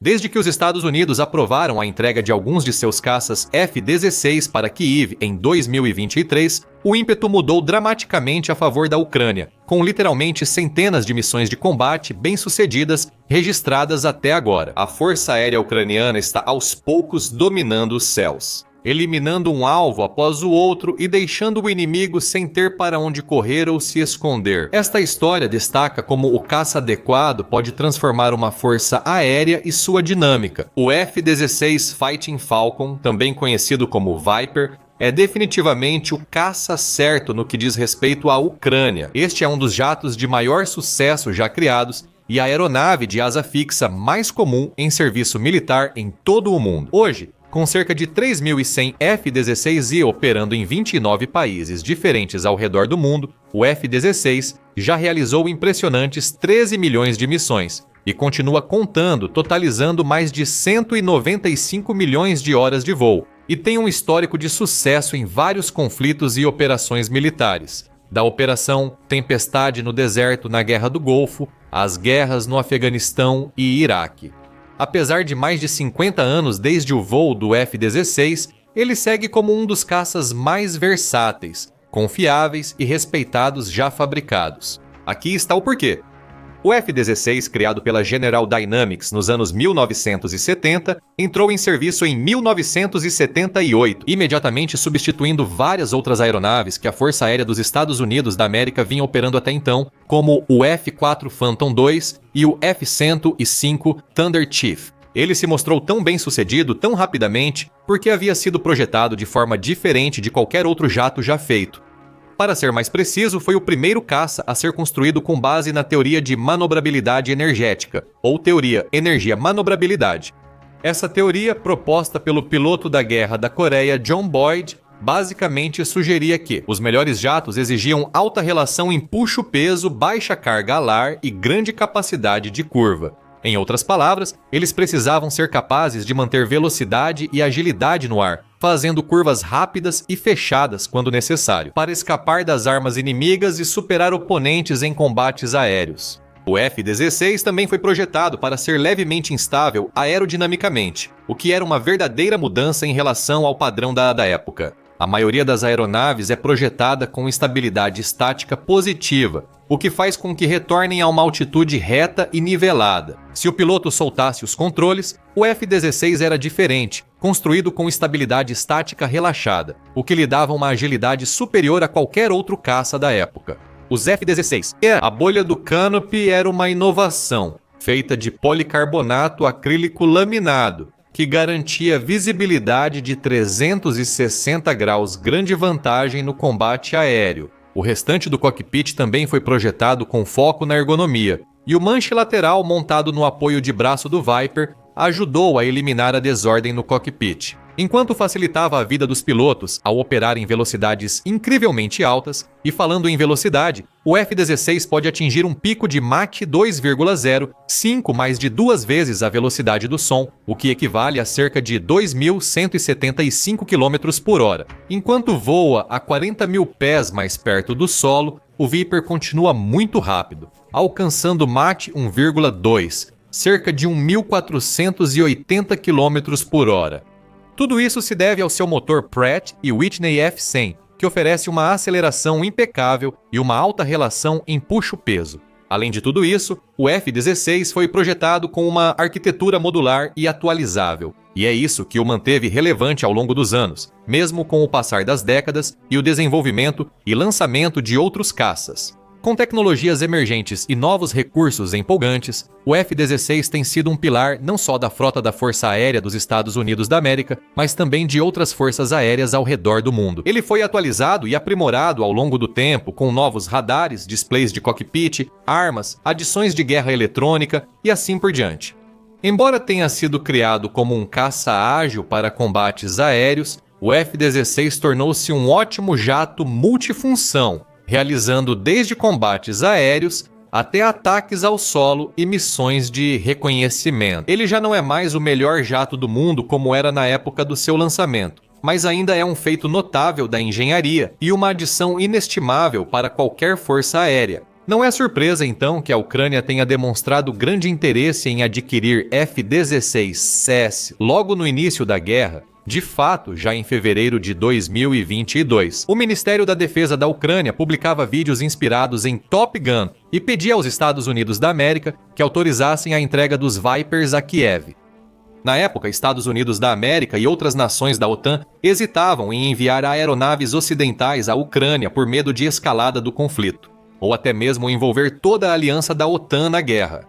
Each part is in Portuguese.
Desde que os Estados Unidos aprovaram a entrega de alguns de seus caças F-16 para Kyiv em 2023, o ímpeto mudou dramaticamente a favor da Ucrânia, com literalmente centenas de missões de combate bem-sucedidas registradas até agora. A Força Aérea Ucraniana está aos poucos dominando os céus, eliminando um alvo após o outro e deixando o inimigo sem ter para onde correr ou se esconder. Esta história destaca como o caça adequado pode transformar uma força aérea e sua dinâmica. O F-16 Fighting Falcon, também conhecido como Viper, é definitivamente o caça certo no que diz respeito à Ucrânia. Este é um dos jatos de maior sucesso já criados e a aeronave de asa fixa mais comum em serviço militar em todo o mundo. Hoje, com cerca de 3.100 F-16 e operando em 29 países diferentes ao redor do mundo, o F-16 já realizou impressionantes 13 milhões de missões e continua contando, totalizando mais de 195 milhões de horas de voo, e tem um histórico de sucesso em vários conflitos e operações militares, da Operação Tempestade no deserto na Guerra do Golfo, às guerras no Afeganistão e Iraque. Apesar de mais de 50 anos desde o voo do F-16, ele segue como um dos caças mais versáteis, confiáveis e respeitados já fabricados. Aqui está o porquê. O F-16, criado pela General Dynamics nos anos 1970, entrou em serviço em 1978, imediatamente substituindo várias outras aeronaves que a Força Aérea dos Estados Unidos da América vinha operando até então, como o F-4 Phantom II e o F-105 Thunder Chief. Ele se mostrou tão bem sucedido tão rapidamente porque havia sido projetado de forma diferente de qualquer outro jato já feito. Para ser mais preciso, foi o primeiro caça a ser construído com base na teoria de manobrabilidade energética, ou teoria energia-manobrabilidade. Essa teoria, proposta pelo piloto da Guerra da Coreia John Boyd, basicamente sugeria que os melhores jatos exigiam alta relação empuxo-peso, baixa carga alar e grande capacidade de curva. Em outras palavras, eles precisavam ser capazes de manter velocidade e agilidade no ar, fazendo curvas rápidas e fechadas quando necessário, para escapar das armas inimigas e superar oponentes em combates aéreos. O F-16 também foi projetado para ser levemente instável aerodinamicamente, o que era uma verdadeira mudança em relação ao padrão da época. A maioria das aeronaves é projetada com estabilidade estática positiva, o que faz com que retornem a uma altitude reta e nivelada. Se o piloto soltasse os controles, o F-16 era diferente, construído com estabilidade estática relaxada, o que lhe dava uma agilidade superior a qualquer outro caça da época. Os F-16 e a bolha do canopy era uma inovação, feita de policarbonato acrílico laminado, que garantia visibilidade de 360 graus, grande vantagem no combate aéreo. O restante do cockpit também foi projetado com foco na ergonomia, e o manche lateral montado no apoio de braço do Viper ajudou a eliminar a desordem no cockpit. Enquanto facilitava a vida dos pilotos ao operar em velocidades incrivelmente altas, e falando em velocidade, o F-16 pode atingir um pico de Mach 2,0, 5 mais de 2 vezes a velocidade do som, o que equivale a cerca de 2.175 km por hora. Enquanto voa a 40 mil pés mais perto do solo, o Viper continua muito rápido, alcançando Mach 1,2, cerca de 1.480 km por hora. Tudo isso se deve ao seu motor Pratt & Whitney F100, que oferece uma aceleração impecável e uma alta relação empuxo-peso. Além de tudo isso, o F-16 foi projetado com uma arquitetura modular e atualizável, e é isso que o manteve relevante ao longo dos anos, mesmo com o passar das décadas e o desenvolvimento e lançamento de outros caças. Com tecnologias emergentes e novos recursos empolgantes, o F-16 tem sido um pilar não só da frota da Força Aérea dos Estados Unidos da América, mas também de outras forças aéreas ao redor do mundo. Ele foi atualizado e aprimorado ao longo do tempo com novos radares, displays de cockpit, armas, adições de guerra eletrônica e assim por diante. Embora tenha sido criado como um caça ágil para combates aéreos, o F-16 tornou-se um ótimo jato multifunção, realizando desde combates aéreos até ataques ao solo e missões de reconhecimento. Ele já não é mais o melhor jato do mundo como era na época do seu lançamento, mas ainda é um feito notável da engenharia e uma adição inestimável para qualquer força aérea. Não é surpresa, então, que a Ucrânia tenha demonstrado grande interesse em adquirir F-16 logo no início da guerra. De fato, já em fevereiro de 2022, o Ministério da Defesa da Ucrânia publicava vídeos inspirados em Top Gun e pedia aos Estados Unidos da América que autorizassem a entrega dos Vipers a Kiev. Na época, Estados Unidos da América e outras nações da OTAN hesitavam em enviar aeronaves ocidentais à Ucrânia por medo de escalada do conflito, ou até mesmo envolver toda a aliança da OTAN na guerra.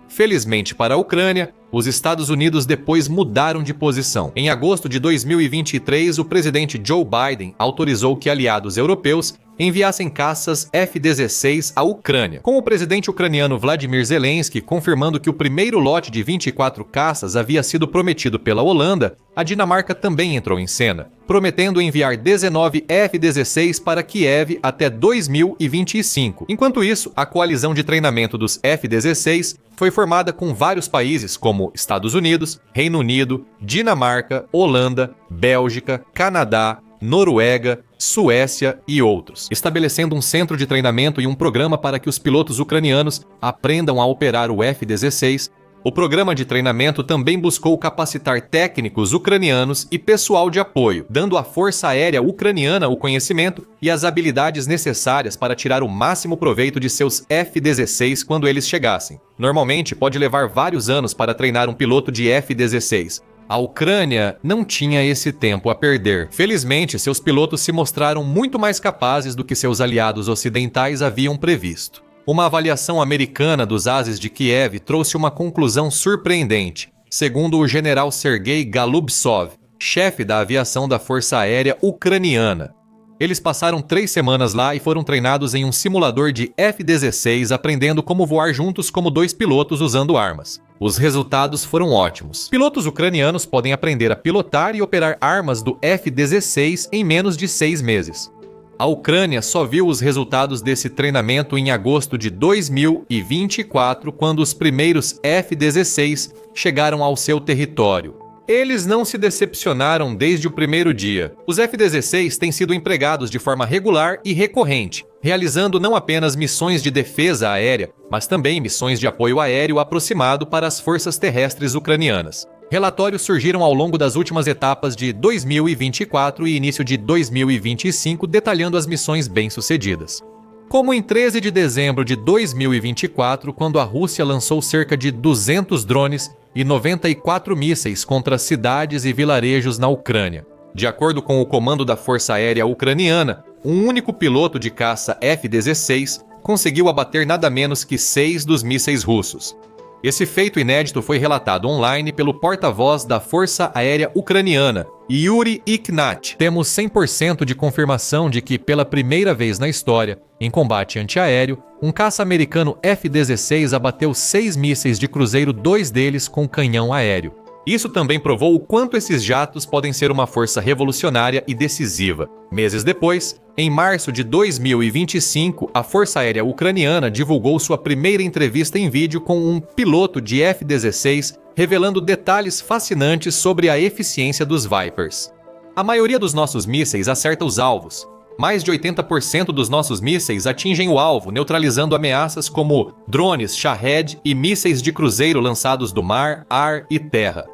Felizmente para a Ucrânia, os Estados Unidos depois mudaram de posição. Em agosto de 2023, o presidente Joe Biden autorizou que aliados europeus enviassem caças F-16 à Ucrânia, com o presidente ucraniano Vladimir Zelensky confirmando que o primeiro lote de 24 caças havia sido prometido pela Holanda. A Dinamarca também entrou em cena, prometendo enviar 19 F-16 para Kiev até 2025. Enquanto isso, a coalizão de treinamento dos F-16 foi formada com vários países como Estados Unidos, Reino Unido, Dinamarca, Holanda, Bélgica, Canadá, Noruega, Suécia e outros, estabelecendo um centro de treinamento e um programa para que os pilotos ucranianos aprendam a operar o F-16. O programa de treinamento também buscou capacitar técnicos ucranianos e pessoal de apoio, dando à Força Aérea Ucraniana o conhecimento e as habilidades necessárias para tirar o máximo proveito de seus F-16 quando eles chegassem. Normalmente, pode levar vários anos para treinar um piloto de F-16. A Ucrânia não tinha esse tempo a perder. Felizmente, seus pilotos se mostraram muito mais capazes do que seus aliados ocidentais haviam previsto. Uma avaliação americana dos ases de Kiev trouxe uma conclusão surpreendente, segundo o general Sergei Galubtsov, chefe da aviação da Força Aérea Ucraniana. Eles passaram 3 semanas lá e foram treinados em um simulador de F-16, aprendendo como voar juntos como 2 pilotos usando armas. Os resultados foram ótimos. Pilotos ucranianos podem aprender a pilotar e operar armas do F-16 em menos de 6 meses. A Ucrânia só viu os resultados desse treinamento em agosto de 2024, quando os primeiros F-16 chegaram ao seu território. Eles não se decepcionaram desde o primeiro dia. Os F-16 têm sido empregados de forma regular e recorrente, realizando não apenas missões de defesa aérea, mas também missões de apoio aéreo aproximado para as forças terrestres ucranianas. Relatórios surgiram ao longo das últimas etapas de 2024 e início de 2025, detalhando as missões bem-sucedidas. Como em 13 de dezembro de 2024, quando a Rússia lançou cerca de 200 drones e 94 mísseis contra cidades e vilarejos na Ucrânia. De acordo com o comando da Força Aérea Ucraniana, um único piloto de caça F-16 conseguiu abater nada menos que 6 dos mísseis russos. Esse feito inédito foi relatado online pelo porta-voz da Força Aérea Ucraniana, Yuri Ignat. Temos 100% de confirmação de que, pela primeira vez na história, em combate antiaéreo, um caça americano F-16 abateu 6 mísseis de cruzeiro, 2 deles com canhão aéreo. Isso também provou o quanto esses jatos podem ser uma força revolucionária e decisiva. Meses depois, em março de 2025, a Força Aérea Ucraniana divulgou sua primeira entrevista em vídeo com um piloto de F-16, revelando detalhes fascinantes sobre a eficiência dos Vipers. A maioria dos nossos mísseis acerta os alvos. Mais de 80% dos nossos mísseis atingem o alvo, neutralizando ameaças como drones Shahed e mísseis de cruzeiro lançados do mar, ar e terra.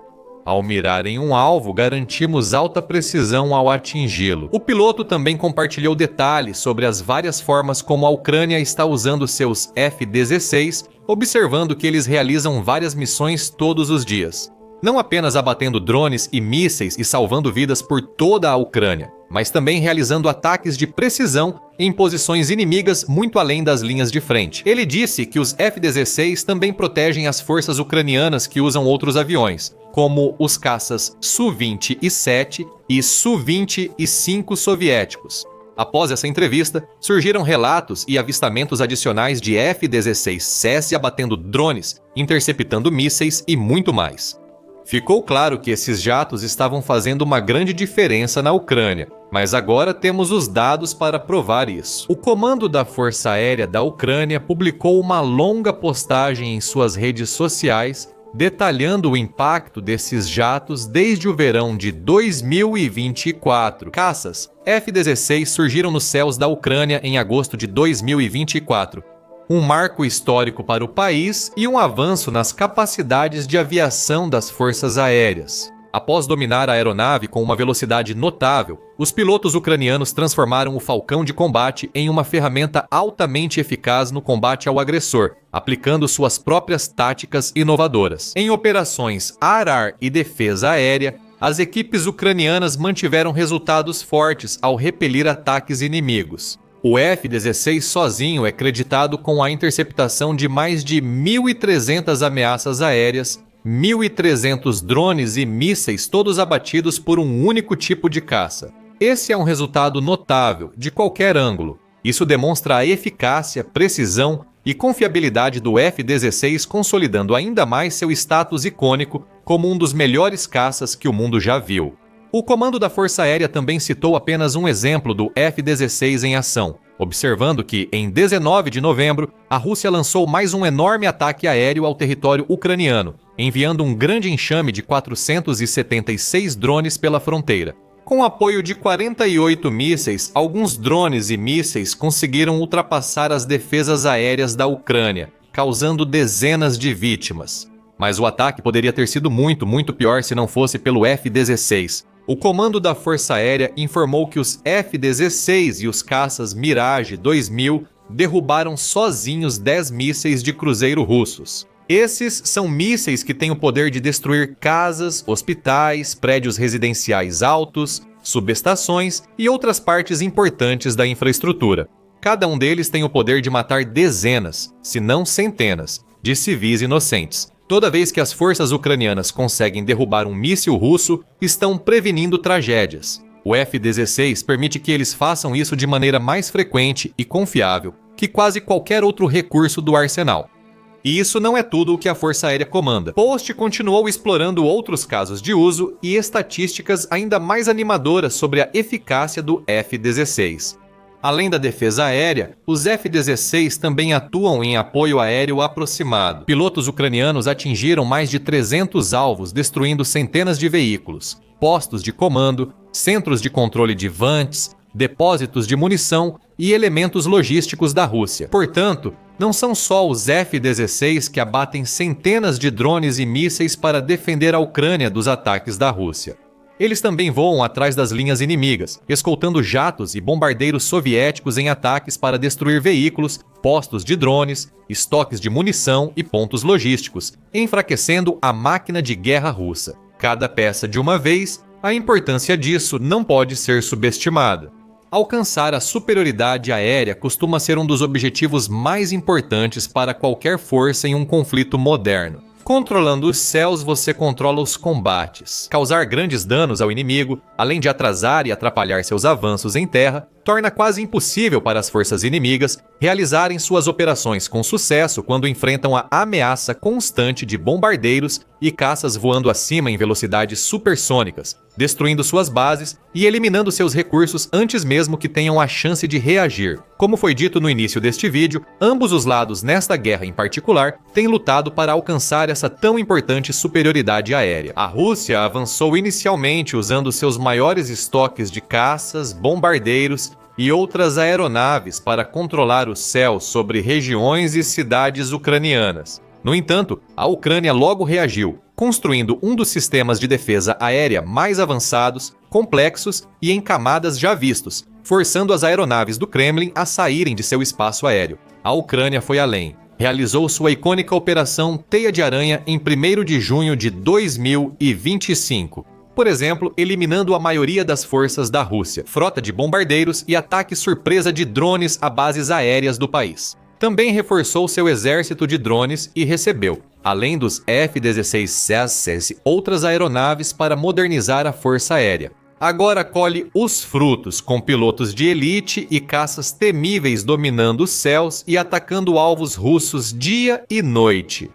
Ao mirar em um alvo, garantimos alta precisão ao atingi-lo. O piloto também compartilhou detalhes sobre as várias formas como a Ucrânia está usando seus F-16, observando que eles realizam várias missões todos os dias. Não apenas abatendo drones e mísseis e salvando vidas por toda a Ucrânia, mas também realizando ataques de precisão em posições inimigas muito além das linhas de frente. Ele disse que os F-16 também protegem as forças ucranianas que usam outros aviões, como os caças Su-27 e Su-25 soviéticos. Após essa entrevista, surgiram relatos e avistamentos adicionais de F-16 abatendo drones, interceptando mísseis e muito mais. Ficou claro que esses jatos estavam fazendo uma grande diferença na Ucrânia, mas agora temos os dados para provar isso. O comando da Força Aérea da Ucrânia publicou uma longa postagem em suas redes sociais, detalhando o impacto desses jatos desde o verão de 2024. Caças F-16 surgiram nos céus da Ucrânia em agosto de 2024. um marco histórico para o país e um avanço nas capacidades de aviação das forças aéreas. Após dominar a aeronave com uma velocidade notável, os pilotos ucranianos transformaram o Falcão de combate em uma ferramenta altamente eficaz no combate ao agressor, aplicando suas próprias táticas inovadoras. Em operações ar-ar e defesa aérea, as equipes ucranianas mantiveram resultados fortes ao repelir ataques inimigos. O F-16 sozinho é creditado com a interceptação de mais de 1.300 ameaças aéreas, 1.300 drones e mísseis, todos abatidos por um único tipo de caça. Esse é um resultado notável, de qualquer ângulo. Isso demonstra a eficácia, precisão e confiabilidade do F-16, consolidando ainda mais seu status icônico como um dos melhores caças que o mundo já viu. O comando da Força Aérea também citou apenas um exemplo do F-16 em ação, observando que, em 19 de novembro, a Rússia lançou mais um enorme ataque aéreo ao território ucraniano, enviando um grande enxame de 476 drones pela fronteira. Com apoio de 48 mísseis, alguns drones e mísseis conseguiram ultrapassar as defesas aéreas da Ucrânia, causando dezenas de vítimas. Mas o ataque poderia ter sido muito pior se não fosse pelo F-16. O comando da Força Aérea informou que os F-16 e os caças Mirage 2000 derrubaram sozinhos 10 mísseis de cruzeiro russos. Esses são mísseis que têm o poder de destruir casas, hospitais, prédios residenciais altos, subestações e outras partes importantes da infraestrutura. Cada um deles tem o poder de matar dezenas, se não centenas, de civis inocentes. Toda vez que as forças ucranianas conseguem derrubar um míssil russo, estão prevenindo tragédias. O F-16 permite que eles façam isso de maneira mais frequente e confiável que quase qualquer outro recurso do arsenal. E isso não é tudo o que a Força Aérea comanda. Post continuou explorando outros casos de uso e estatísticas ainda mais animadoras sobre a eficácia do F-16. Além da defesa aérea, os F-16 também atuam em apoio aéreo aproximado. Pilotos ucranianos atingiram mais de 300 alvos, destruindo centenas de veículos, postos de comando, centros de controle de vantes, depósitos de munição e elementos logísticos da Rússia. Portanto, não são só os F-16 que abatem centenas de drones e mísseis para defender a Ucrânia dos ataques da Rússia. Eles também voam atrás das linhas inimigas, escoltando jatos e bombardeiros soviéticos em ataques para destruir veículos, postos de drones, estoques de munição e pontos logísticos, enfraquecendo a máquina de guerra russa. Cada peça de uma vez, a importância disso não pode ser subestimada. Alcançar a superioridade aérea costuma ser um dos objetivos mais importantes para qualquer força em um conflito moderno. Controlando os céus, você controla os combates. Causar grandes danos ao inimigo, além de atrasar e atrapalhar seus avanços em terra, torna quase impossível para as forças inimigas realizarem suas operações com sucesso quando enfrentam a ameaça constante de bombardeiros e caças voando acima em velocidades supersônicas, destruindo suas bases e eliminando seus recursos antes mesmo que tenham a chance de reagir. Como foi dito no início deste vídeo, ambos os lados nesta guerra em particular têm lutado para alcançar essa tão importante superioridade aérea. A Rússia avançou inicialmente usando seus maiores estoques de caças, bombardeiros e outras aeronaves para controlar o céu sobre regiões e cidades ucranianas. No entanto, a Ucrânia logo reagiu, construindo um dos sistemas de defesa aérea mais avançados, complexos e em camadas já vistos, forçando as aeronaves do Kremlin a saírem de seu espaço aéreo. A Ucrânia foi além. Realizou sua icônica Operação Teia de Aranha em 1º de junho de 2025. Por exemplo, eliminando a maioria das forças da Rússia, frota de bombardeiros e ataque surpresa de drones a bases aéreas do país. Também reforçou seu exército de drones e recebeu, além dos F-16C, outras aeronaves para modernizar a força aérea. Agora colhe os frutos, com pilotos de elite e caças temíveis dominando os céus e atacando alvos russos dia e noite.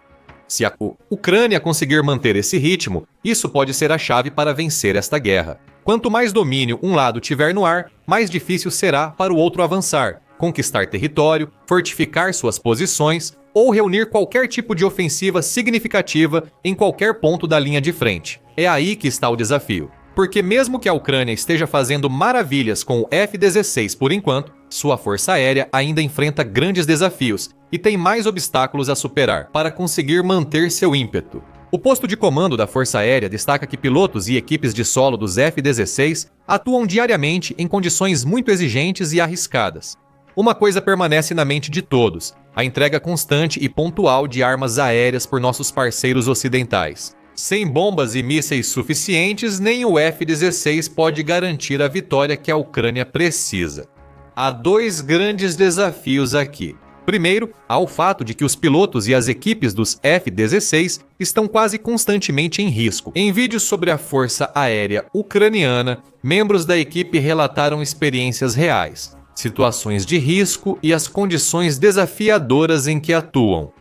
Se a Ucrânia conseguir manter esse ritmo, isso pode ser a chave para vencer esta guerra. Quanto mais domínio um lado tiver no ar, mais difícil será para o outro avançar, conquistar território, fortificar suas posições ou reunir qualquer tipo de ofensiva significativa em qualquer ponto da linha de frente. É aí que está o desafio. Porque mesmo que a Ucrânia esteja fazendo maravilhas com o F-16 por enquanto, sua força aérea ainda enfrenta grandes desafios e tem mais obstáculos a superar para conseguir manter seu ímpeto. O posto de comando da Força Aérea destaca que pilotos e equipes de solo dos F-16 atuam diariamente em condições muito exigentes e arriscadas. Uma coisa permanece na mente de todos: a entrega constante e pontual de armas aéreas por nossos parceiros ocidentais. Sem bombas e mísseis suficientes, nem o F-16 pode garantir a vitória que a Ucrânia precisa. Há dois grandes desafios aqui. Primeiro, há o fato de que os pilotos e as equipes dos F-16 estão quase constantemente em risco. Em vídeos sobre a Força Aérea Ucraniana, membros da equipe relataram experiências reais, situações de risco e as condições desafiadoras em que atuam.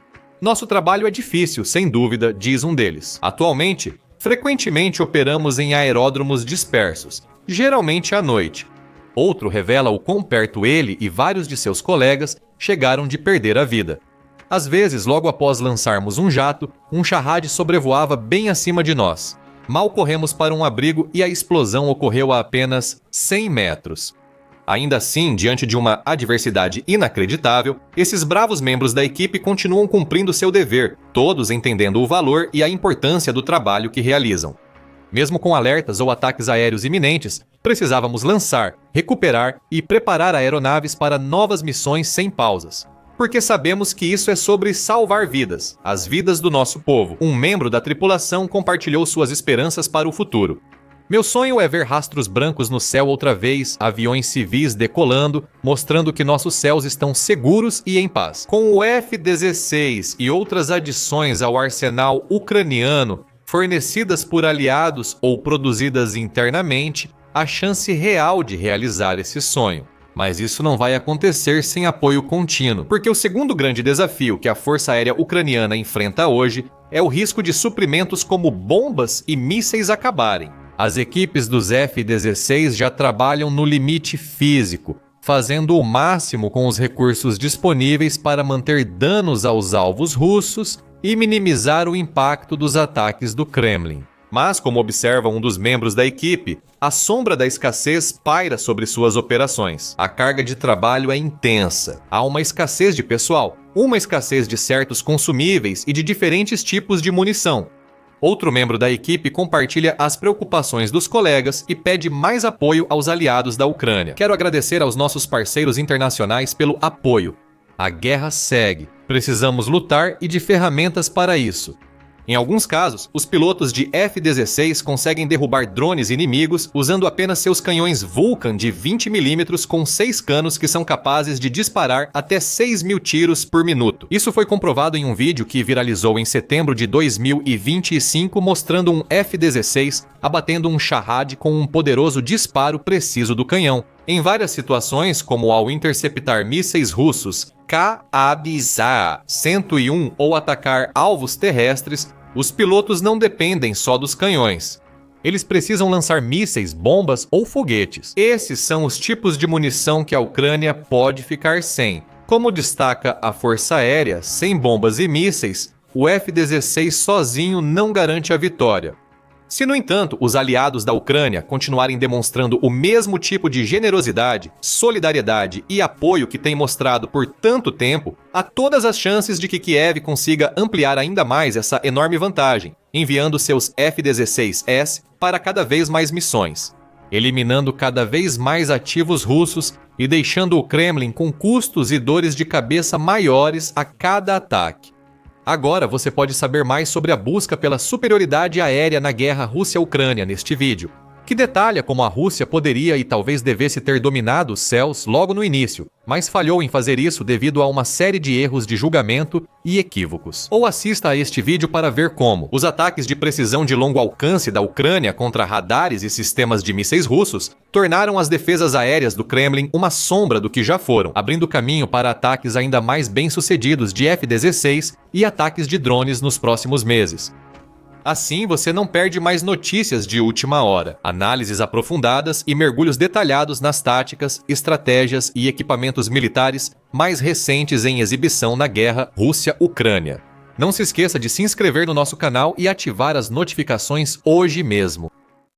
Nosso trabalho é difícil, sem dúvida, diz um deles. Atualmente, frequentemente operamos em aeródromos dispersos, geralmente à noite. Outro revela o quão perto ele e vários de seus colegas chegaram de perder a vida. Às vezes, logo após lançarmos um jato, um Shahed sobrevoava bem acima de nós. Mal corremos para um abrigo e a explosão ocorreu a apenas 100 metros. Ainda assim, diante de uma adversidade inacreditável, esses bravos membros da equipe continuam cumprindo seu dever, todos entendendo o valor e a importância do trabalho que realizam. Mesmo com alertas ou ataques aéreos iminentes, precisávamos lançar, recuperar e preparar aeronaves para novas missões sem pausas. Porque sabemos que isso é sobre salvar vidas, as vidas do nosso povo. Um membro da tripulação compartilhou suas esperanças para o futuro. Meu sonho é ver rastros brancos no céu outra vez, aviões civis decolando, mostrando que nossos céus estão seguros e em paz. Com o F-16 e outras adições ao arsenal ucraniano, fornecidas por aliados ou produzidas internamente, há chance real de realizar esse sonho. Mas isso não vai acontecer sem apoio contínuo, porque o segundo grande desafio que a Força Aérea Ucraniana enfrenta hoje é o risco de suprimentos como bombas e mísseis acabarem. As equipes dos F-16 já trabalham no limite físico, fazendo o máximo com os recursos disponíveis para manter danos aos alvos russos e minimizar o impacto dos ataques do Kremlin. Mas, como observa um dos membros da equipe, a sombra da escassez paira sobre suas operações. A carga de trabalho é intensa. Há uma escassez de pessoal, uma escassez de certos consumíveis e de diferentes tipos de munição. Outro membro da equipe compartilha as preocupações dos colegas e pede mais apoio aos aliados da Ucrânia. Quero agradecer aos nossos parceiros internacionais pelo apoio. A guerra segue. Precisamos lutar e de ferramentas para isso. Em alguns casos, os pilotos de F-16 conseguem derrubar drones inimigos usando apenas seus canhões Vulcan de 20 mm com 6 canos que são capazes de disparar até 6.000 tiros por minuto. Isso foi comprovado em um vídeo que viralizou em setembro de 2025 mostrando um F-16 abatendo um Shahed com um poderoso disparo preciso do canhão. Em várias situações, como ao interceptar mísseis russos Ka-101 ou atacar alvos terrestres, os pilotos não dependem só dos canhões. Eles precisam lançar mísseis, bombas ou foguetes. Esses são os tipos de munição que a Ucrânia pode ficar sem. Como destaca a Força Aérea, sem bombas e mísseis, o F-16 sozinho não garante a vitória. Se, no entanto, os aliados da Ucrânia continuarem demonstrando o mesmo tipo de generosidade, solidariedade e apoio que têm mostrado por tanto tempo, há todas as chances de que Kiev consiga ampliar ainda mais essa enorme vantagem, enviando seus F-16S para cada vez mais missões, eliminando cada vez mais ativos russos e deixando o Kremlin com custos e dores de cabeça maiores a cada ataque. Agora você pode saber mais sobre a busca pela superioridade aérea na guerra Rússia-Ucrânia neste vídeo, que detalha como a Rússia poderia e talvez devesse ter dominado os céus logo no início, mas falhou em fazer isso devido a uma série de erros de julgamento e equívocos. Ou assista a este vídeo para ver como os ataques de precisão de longo alcance da Ucrânia contra radares e sistemas de mísseis russos tornaram as defesas aéreas do Kremlin uma sombra do que já foram, abrindo caminho para ataques ainda mais bem-sucedidos de F-16 e ataques de drones nos próximos meses. Assim, você não perde mais notícias de última hora, análises aprofundadas e mergulhos detalhados nas táticas, estratégias e equipamentos militares mais recentes em exibição na guerra Rússia-Ucrânia. Não se esqueça de se inscrever no nosso canal e ativar as notificações hoje mesmo.